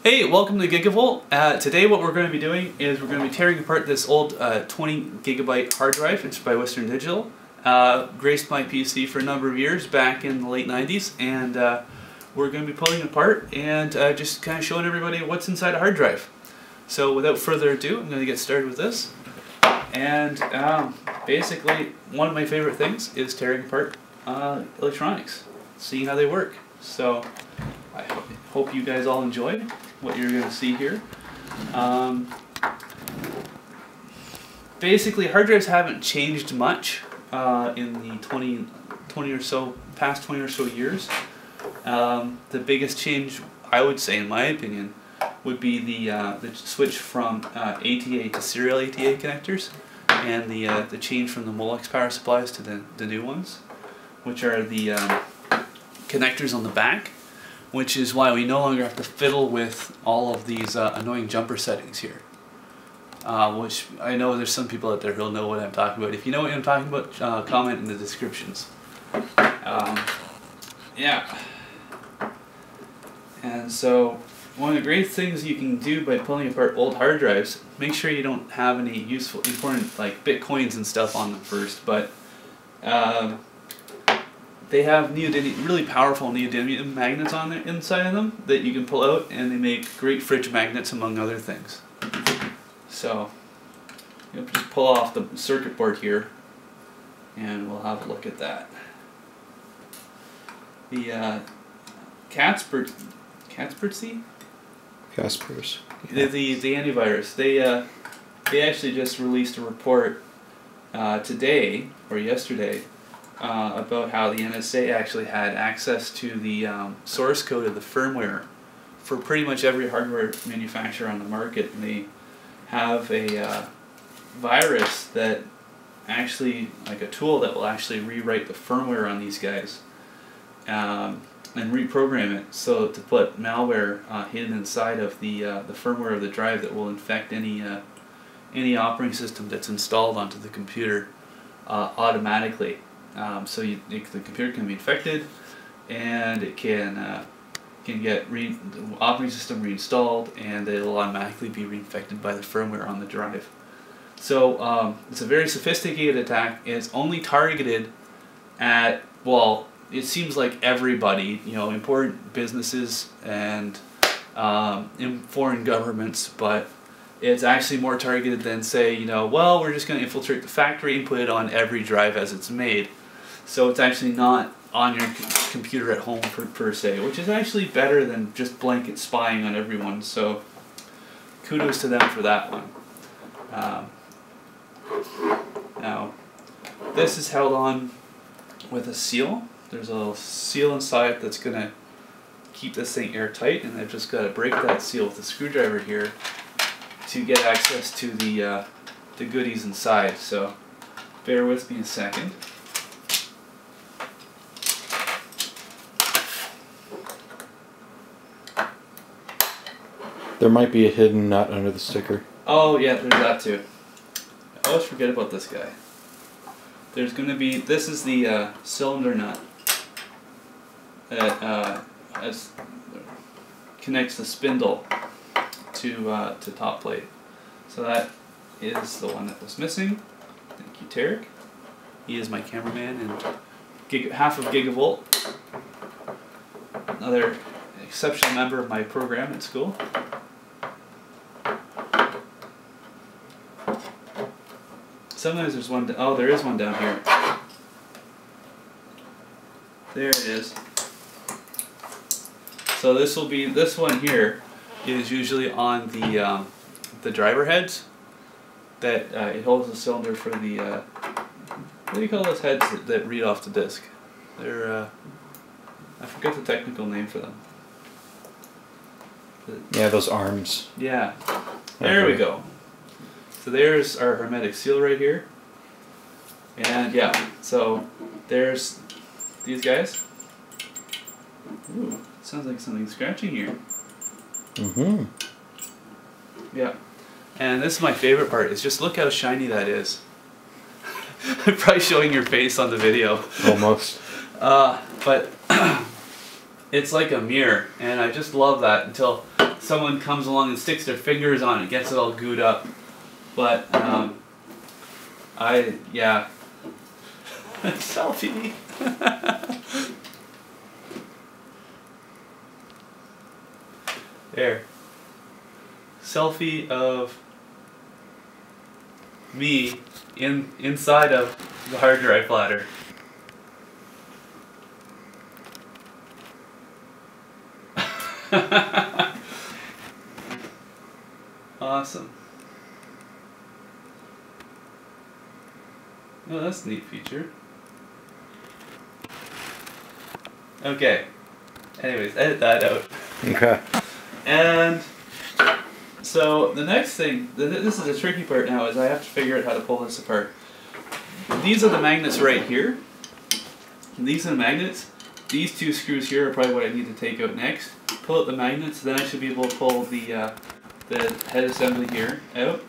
Hey, welcome to GigaVolt. Today what we're going to be doing is we're going to be tearing apart this old 20 gigabyte hard drive. It's by Western Digital. Graced my PC for a number of years back in the late 90s, and we're going to be pulling it apart and just kind of showing everybody what's inside a hard drive. So without further ado, I'm going to get started with this. And basically, one of my favorite things is tearing apart electronics, seeing how they work. So I hope you guys all enjoyed what you're going to see here. Basically, hard drives haven't changed much in the past 20 or so years. The biggest change, I would say, in my opinion, would be the switch from ATA to serial ATA connectors, and the change from the Molex power supplies to the new ones, which are the connectors on the back, which is why we no longer have to fiddle with all of these annoying jumper settings here. Which I know there's some people out there who'll know what I'm talking about. If you know what I'm talking about, comment in the descriptions. Yeah. And so, one of the great things you can do by pulling apart old hard drives, make sure you don't have any useful, important, like bitcoins and stuff on them first, but they have really powerful neodymium magnets on the inside of them that you can pull out, and they make great fridge magnets, among other things. So, you'll just pull off the circuit board here, and we'll have a look at that. The Kaspersky? Kaspers. The antivirus. They actually just released a report today or yesterday about how the NSA actually had access to the source code of the firmware for pretty much every hardware manufacturer on the market, and they have a virus that actually, like a tool that will actually rewrite the firmware on these guys and reprogram it so to put malware hidden inside of the firmware of the drive that will infect any operating system that's installed onto the computer automatically. So the computer can be infected, and it can get the operating system reinstalled, and it'll automatically be reinfected by the firmware on the drive. So it's a very sophisticated attack, and it's only targeted at, well, it seems like everybody, important businesses and in foreign governments, but it's actually more targeted than, say, well, we're just going to infiltrate the factory and put it on every drive as it's made. So it's actually not on your computer at home per se, which is actually better than just blanket spying on everyone. So kudos to them for that one. Now, this is held on with a seal. There's a little seal inside that's going to keep this thing airtight, and I've just got to break that seal with a screwdriver here to get access to the goodies inside. So bear with me a second. There might be a hidden nut under the sticker. Oh yeah, there's that too. I always forget about this guy. There's going to be, this is the cylinder nut that connects the spindle to top plate. So that is the one that was missing. Thank you, Tarek. He is my cameraman and half of GigaVolt. Another exceptional member of my program at school. Sometimes there's one. Oh, there is one down here. There it is. So this one here is usually on the driver heads. That it holds the cylinder for the what do you call those heads that read off the disc? They're I forget the technical name for them. Yeah, those arms. Yeah. There we go. So there's our hermetic seal right here. And yeah, so there's these guys. Ooh, sounds like something scratching here. Mm-hmm. Yeah. And this is my favorite part, is just look how shiny that is. I'm probably showing your face on the video. Almost. But it's like a mirror, and I just love that until someone comes along and sticks their fingers on it, gets it all gooed up. But yeah. Selfie. There. Selfie of me inside of the hard drive platter. Awesome. Oh, that's a neat feature. Okay. Anyways, edit that out. Okay. And so the next thing, this is the tricky part now, is I have to figure out how to pull this apart. These are the magnets right here. These are the magnets. These two screws here are probably what I need to take out next. Pull out the magnets, then I should be able to pull the head assembly here out.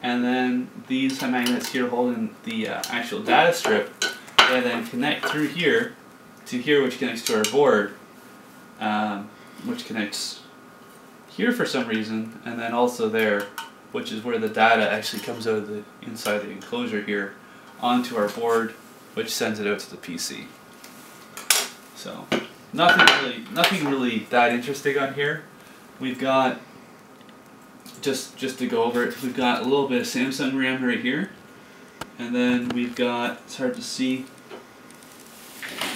And then these magnets here holding the actual data strip, and then connect through here to here, which connects to our board, which connects here for some reason, and then also there, which is where the data actually comes out of the inside the enclosure here onto our board, which sends it out to the PC. So nothing really that interesting on here. We've got just to go over it, we've got a little bit of Samsung RAM right here, and then we've got, it's hard to see.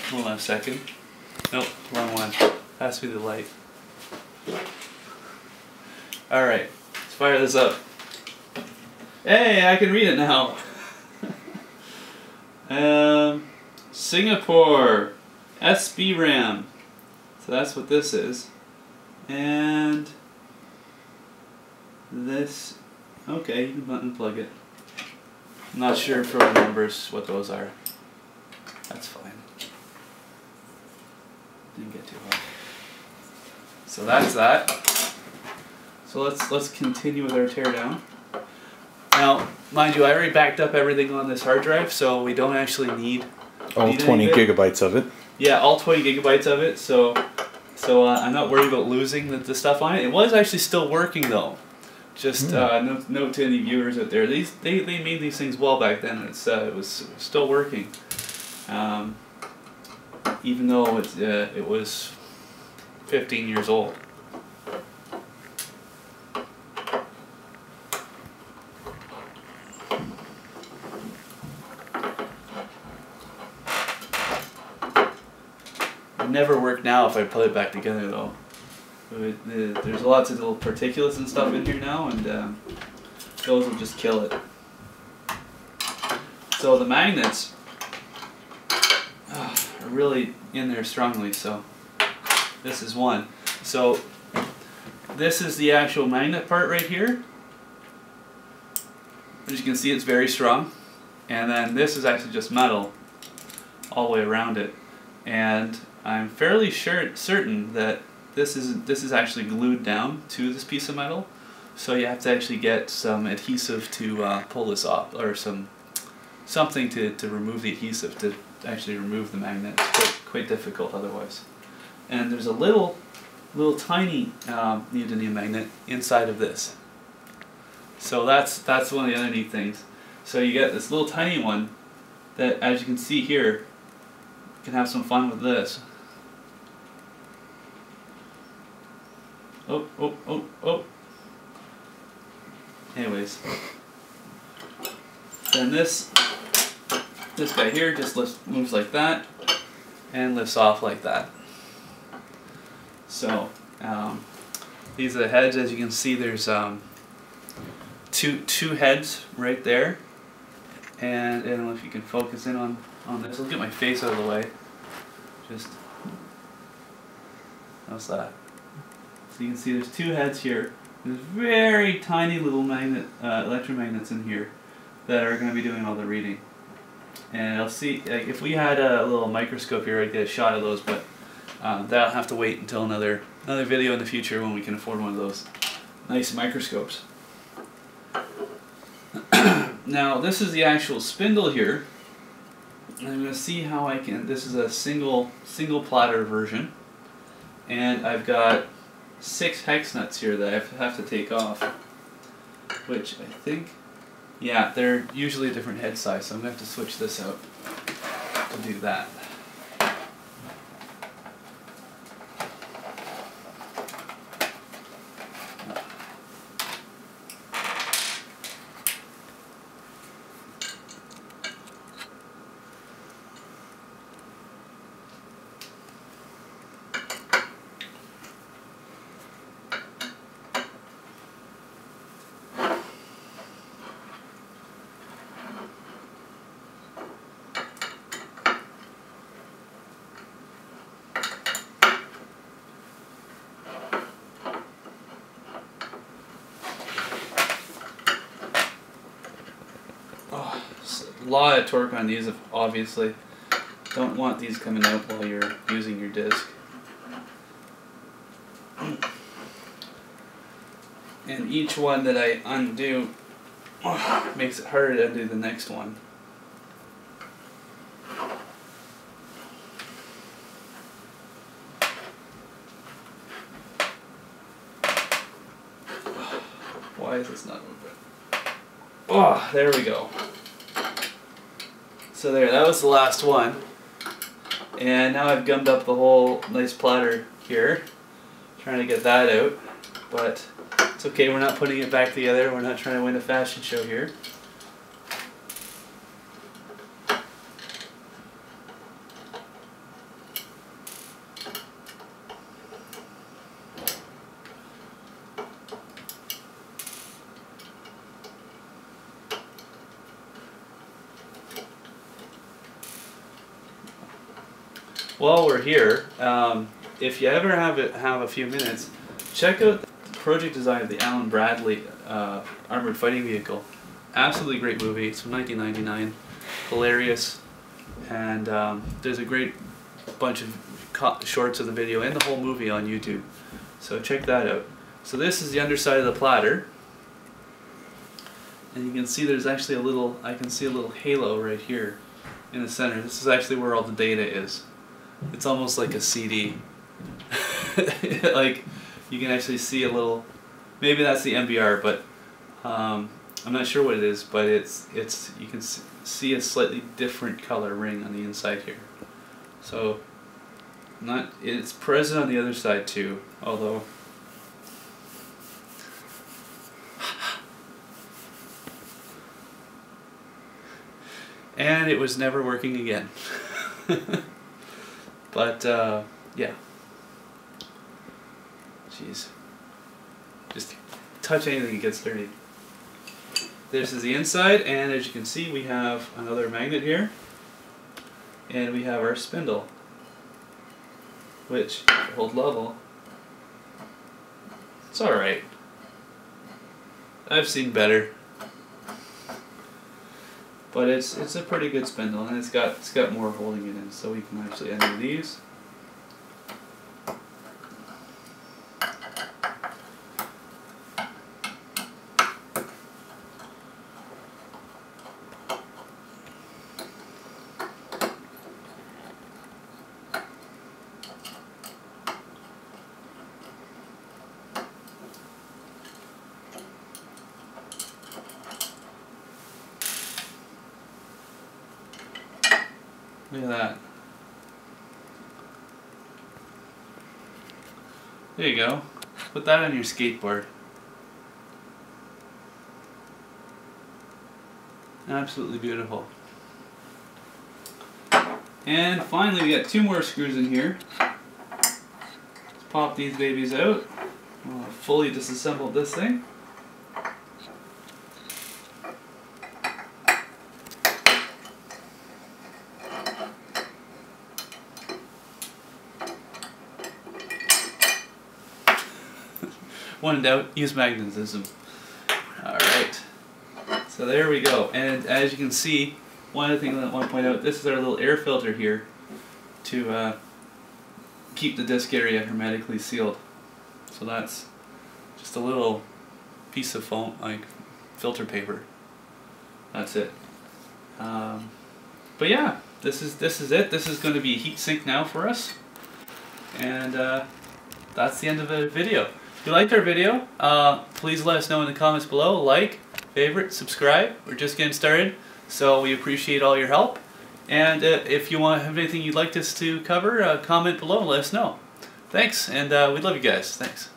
Hold on a second. Nope, wrong one. Has to be the light. Alright, let's fire this up. Hey, I can read it now. Singapore SB RAM. So that's what this is. And this, okay, you can unplug it. I'm not sure for the numbers what those are. That's fine. Didn't get too hot. So that's that. So let's continue with our teardown. Now, mind you, I already backed up everything on this hard drive, so we don't actually need all 20 gigabytes of it. Yeah, all 20 gigabytes of it. So I'm not worried about losing the stuff on it. It was actually still working though. Just note to any viewers out there. They made these things well back then. It was still working, even though it was 15 years old. It never work now if I put it back together though. There's lots of little particulates and stuff in here now, and those will just kill it. So the magnets are really in there strongly, so this is one. So this is the actual magnet part right here. As you can see, it's very strong. And then this is actually just metal all the way around it. And I'm fairly certain that this is actually glued down to this piece of metal, so you have to actually get some adhesive to pull this off, or something to remove the adhesive to actually remove the magnet. It's quite difficult otherwise. And there's a little tiny neodymium magnet inside of this. So that's one of the other neat things. So you get this little tiny one that, as you can see here, you can have some fun with this. Oh. Anyways. Then this guy here just moves like that and lifts off like that. So these are the heads. As you can see, there's two heads right there. And I don't know if you can focus in on this. Let's get my face out of the way. Just, how's that? So you can see there's two heads here. There's very tiny little electromagnets in here that are going to be doing all the reading. And I'll see, like, if we had a little microscope here, I'd get a shot of those, but that'll have to wait until another video in the future when we can afford one of those nice microscopes. Now this is the actual spindle here. I'm going to see how this is a single platter version, and I've got 6 hex nuts here that I have to take off, which I think, yeah, they're usually a different head size, so I'm going to have to switch this out to do that. A lot of torque on these, obviously. Don't want these coming out while you're using your disc. And each one that I undo makes it harder to undo the next one. Why is this not moving? Oh, there we go. So there, that was the last one. And now I've gummed up the whole nice platter here, trying to get that out. But it's okay, we're not putting it back together, we're not trying to win a fashion show here. While we're here, if you ever have a few minutes, check out the project design of the Alan Bradley armored fighting vehicle. Absolutely great movie. It's from 1999. Hilarious, and there's a great bunch of shorts of the video and the whole movie on YouTube. So check that out. So this is the underside of the platter, and you can see there's actually a little. I can see a little halo right here in the center. This is actually where all the data is. It's almost like a CD. Like, you can actually see a little, maybe that's the MBR, but I'm not sure what it is, but it's you can see a slightly different color ring on the inside here. So it's present on the other side too, although and it was never working again. But, yeah. Jeez. Just touch anything, it gets dirty. This is the inside, and as you can see, we have another magnet here. And we have our spindle, which, to hold level, it's alright. I've seen better. But it's a pretty good spindle, and it's got more holding it in, so we can actually undo these. Look at that. There you go. Put that on your skateboard. Absolutely beautiful. And finally, we got 2 more screws in here. Let's pop these babies out. We'll fully disassemble this thing. When in doubt, use magnetism. Alright, so there we go. And as you can see, one of the things I want to point out, this is our little air filter here to keep the disc area hermetically sealed. So that's just a little piece of foam, like filter paper. That's it. But yeah, this is it. This is going to be a heat sink now for us. And that's the end of the video. If you liked our video, please let us know in the comments below. Like, favorite, subscribe. We're just getting started, so we appreciate all your help. And if you have anything you'd like us to cover, comment below and let us know. Thanks, and we love you guys. Thanks.